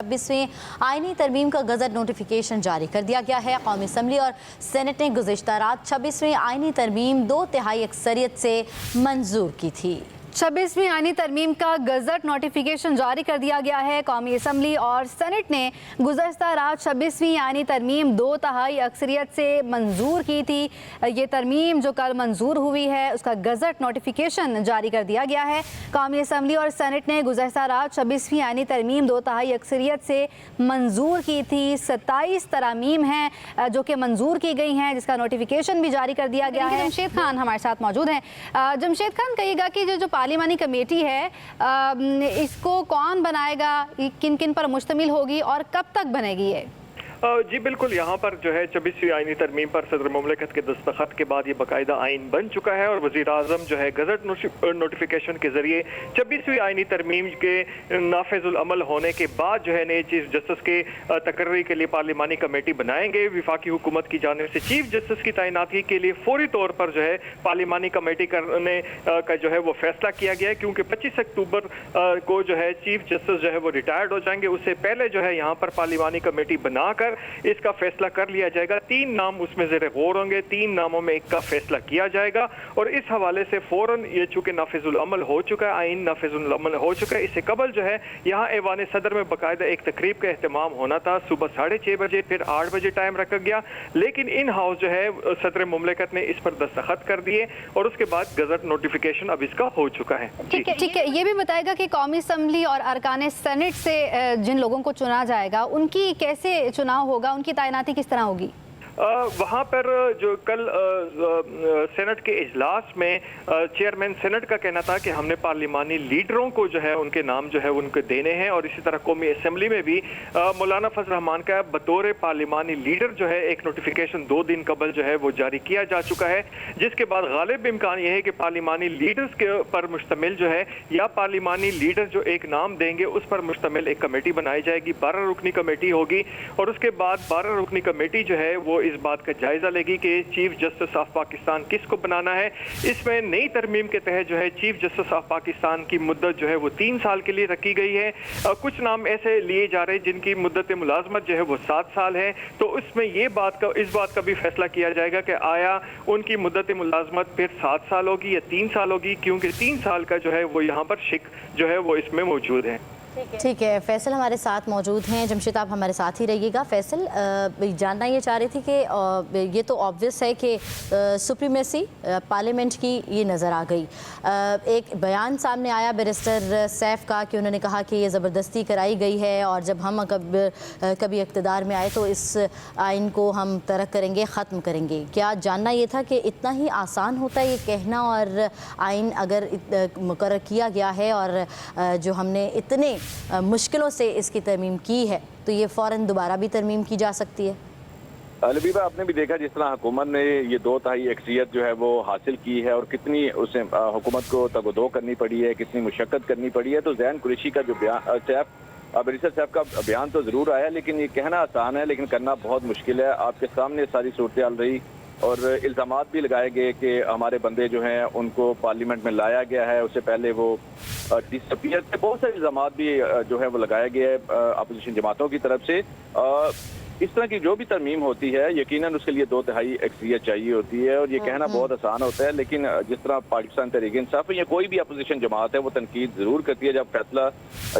26वीं आईनी तरमीम का गजट नोटिफिकेशन जारी कर दिया गया है। कौमी असम्बली और सेनेट ने गुज़िश्ता रात 26वीं आईनी तरमीम 2/3 अक्सरियत से मंजूर की थी। 26वीं आईनी तरमीम का गजट नोटिफिकेशन जारी कर दिया गया है। कौमी असम्बली और सेनेट ने गुज़श्ता रात 26वीं आईनी तरमीम 2/3 अक्सरियत से मंजूर की थी। ये तरमीम जो कल मंजूर हुई है उसका गजट नोटिफिकेशन जारी कर दिया गया है। कौमी असम्बली और सेनेट ने गुज़श्ता रात 26वीं आईनी तरमीम 2/3 अक्सरियत से मंजूर की थी। 27 तरामीम हैं जो कि मंजूर की गई हैं, जिसका नोटिफिकेशन भी जारी कर दिया गया है। जमशेद खान हमारे साथ मौजूद हैं। जमशेद खान, कहिएगा कि जो पार्लिमानी कमेटी है इसको कौन बनाएगा, किन किन पर मुश्तमिल होगी और कब तक बनेगी ये? जी बिल्कुल, यहाँ पर जो है 26वीं आईनी तरमीम पर सदर मुमलिकत के दस्तखत के बाद ये बाकायदा आइन बन चुका है और वज़ीर आज़म जो है गजट नोटिफिकेशन के जरिए 26वीं आईनी तरमीम के नाफिजुल अमल होने के बाद जो है नए चीफ जस्टिस के तकर्री के लिए पार्लिमानी कमेटी बनाएंगे। विफाकी हुकूमत की जानिब से चीफ जस्टिस की तैनाती के लिए फौरी तौर पर जो है पार्लिमानी कमेटी करने का जो है वो फैसला किया गया है, क्योंकि 25 अक्टूबर को जो है चीफ जस्टिस जो है वो रिटायर्ड हो जाएंगे। उससे पहले जो है यहाँ पर पार्लिमानी कमेटी बनाकर इसका फैसला कर लिया जाएगा। 3 नाम उसमें ज़ेरे गौर होंगे, 3 नामों में एक का फैसला किया जाएगा और इस हवाले से फौरन ये चूंकि नाफिजुल अमल हो चुका है, आइन नाफिजुल अमल हो चुका है, इससे कबल जो है यहाँ ऐवान सदर में बाकायदा एक तकरीब का एहतमाम होना था। सुबह 6:30 बजे, फिर 8 बजे टाइम रखा गया, लेकिन इन हाउस जो है सदर मुमलिकत ने इस पर दस्तखत कर दिए और उसके बाद गजट नोटिफिकेशन अब इसका हो चुका है। ठीक है, ये भी बताएगा कि कौमी असम्बली और अरकान सेनेट से जिन लोगों को चुना जाएगा उनकी कैसे चुनाव होगा, उनकी तैनाती किस तरह होगी? वहाँ पर जो कल सेनेट के इजलास में चेयरमैन सेनेट का कहना था कि हमने पार्लिमानी लीडरों को जो है उनके नाम जो है उनको देने हैं और इसी तरह कौमी असम्बली में भी मौलाना फजल रहमान का बतौर पार्लिमानी लीडर जो है एक नोटिफिकेशन 2 दिन कबल जो है वो जारी किया जा चुका है, जिसके बाद गालिब इम्कान यह है कि पार्लिमानी लीडर्स के पर मुश्तमिल जो है या पार्लिमानी लीडर जो एक नाम देंगे उस पर मुश्तमिल एक कमेटी बनाई जाएगी। 12 रुकनी कमेटी होगी और उसके बाद 12 रुकनी कमेटी जो है वो इस बात का जायजा लेगी कि चीफ जस्टिस ऑफ पाकिस्तान किसको बनाना है। इसमें नई तरमीम के तहत जो है चीफ जस्टिस ऑफ पाकिस्तान की मुद्दत जो है वो 3 साल के लिए रखी गई है। कुछ नाम ऐसे लिए जा रहे हैं जिनकी मुद्दत मुलाजमत जो है वो 7 साल है, तो उसमें इस बात का भी फैसला किया जाएगा कि आया उनकी मुद्दत मुलाजमत फिर 7 साल होगी या 3 साल होगी, क्योंकि 3 साल का जो है वो यहाँ पर शिक जो है वो इसमें मौजूद है। ठीक है, फैसल हमारे साथ मौजूद हैं। जमशेद, आप हमारे साथ ही रहिएगा। फैसल, जानना ये चाह रही थी कि ये तो ऑब्वियस है कि सुप्रीमेसी पार्लियामेंट की ये नज़र आ गई। एक बयान सामने आया बैरिस्टर सैफ का कि उन्होंने कहा कि ये ज़बरदस्ती कराई गई है और जब हम कभी इक़्तिदार में आए तो इस आइन को हम तरक करेंगे, ख़त्म करेंगे। क्या जानना ये था कि इतना ही आसान होता है ये कहना, और आइन अगर मुकर्रर किया गया है और जो हमने इतने मुश्किलों से इसकी तरमीम की है तो ये फ़ौरन दोबारा भी तरमीम की जा सकती है? लबीबा, आपने भी देखा जिस तरह हुकूमत ने ये 2/3 अक्सरियत जो है वो हासिल की है और कितनी उसे हुकूमत को तगदो करनी पड़ी है, कितनी मुशक्क़त करनी पड़ी है। तो ज़ैन कुरैशी का जो बैरिस्टर साहब का बयान तो ज़रूर आया, लेकिन ये कहना आसान है लेकिन करना बहुत मुश्किल है। आपके सामने सारी सूरत हाल रही और इल्ज़ामात भी लगाए गए कि हमारे बंदे जो हैं उनको पार्लियामेंट में लाया गया है, उससे पहले वो डिसअपीयर थे। बहुत सारे इल्ज़ामात भी जो है वो लगाया गया है अपोजिशन जमातों की तरफ से। इस तरह की जो भी तरमीम होती है यकीनन उसके लिए 2/3 अक्सरियत चाहिए होती है और ये कहना बहुत आसान होता है, लेकिन जिस तरह पाकिस्तान तहरीक-ए-इंसाफ या कोई भी अपोजिशन जमात है वो तनकीद ज़रूर करती है। जब फैसला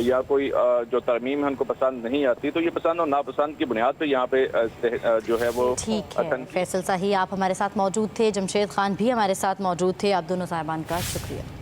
या कोई जो तरमीम है उनको पसंद नहीं आती तो ये पसंद और नापसंद की बुनियाद पर यहाँ पे जो है वो। ठीक है फैसल साही, आप हमारे साथ मौजूद थे। जमशेद खान भी हमारे साथ मौजूद थे। आप दोनों साहिबान का शुक्रिया।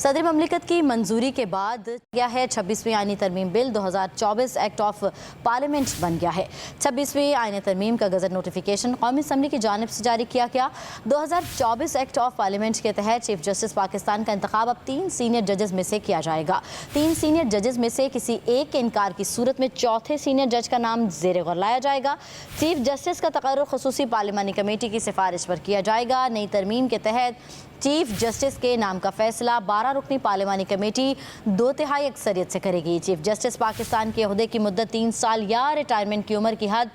सदर ममलिकत की मंजूरी के बाद गया है 26वीं आईनी तरमीम बिल 2024 एक्ट ऑफ पार्लियामेंट बन गया है। 26वीं आईनी तरमीम का गजट नोटिफिकेशन कौमी असम्बली की जानिब से जारी किया गया। 2024 एक्ट ऑफ पार्लियामेंट के तहत चीफ जस्टिस पाकिस्तान का इंतखाब अब 3 सीनियर जजेस में से किया जाएगा। 3 सीनियर जजेस में से किसी एक के इनकार की सूरत में चौथे सीनियर जज का नाम ज़ेर गौर लाया जाएगा। चीफ जस्टिस का तकर्रुर खुसूसी पार्लिमानी कमेटी की सिफारिश पर किया जाएगा। नई तरमीम के तहत चीफ जस्टिस के नाम का फैसला 12 रुकनी पार्लिमानी कमेटी 2/3 अक्सरियत से करेगी। चीफ जस्टिस पाकिस्तान के ओहदे की मुद्दत 3 साल या रिटायरमेंट की उम्र की हद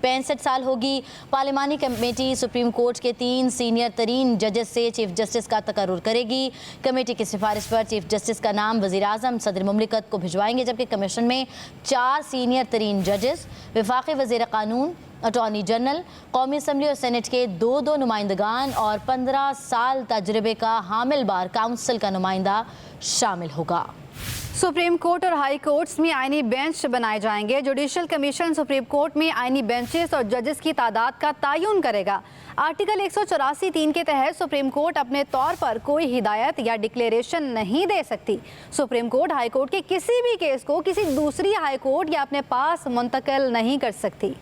65 साल होगी। पार्लिमानी कमेटी सुप्रीम कोर्ट के 3 सीनियर तरीन जजेस से चीफ जस्टिस का तकर्रुर करेगी। कमेटी की सिफारिश पर चीफ जस्टिस का नाम वज़ीर आज़म सदर मुमलिकत को भिजवाएंगे, जबकि कमीशन में 4 सीनियर तरीन जजेस, वफाकी वज़ीर कानून, अटॉर्नी जनरल, कौमी असम्बली और सेनेट के 2 नुमाइंदगान और 15 साल तजर्बे का हामिल बार काउंसिल का नुमाइंदा शामिल होगा। सुप्रीम कोर्ट और हाई कोर्ट्स में आईनी बेंच बनाए जाएंगे। जुडिशल कमीशन सुप्रीम कोर्ट में आईनी बेंचेस और जजेस की तादाद का तयन करेगा। आर्टिकल 184(3) के तहत सुप्रीम कोर्ट अपने तौर पर कोई हिदायत या डिक्लेरेशन नहीं दे सकती। सुप्रीम कोर्ट हाई कोर्ट के किसी भी केस को किसी दूसरी हाई कोर्ट या अपने पास मुंतकिल नहीं कर सकती।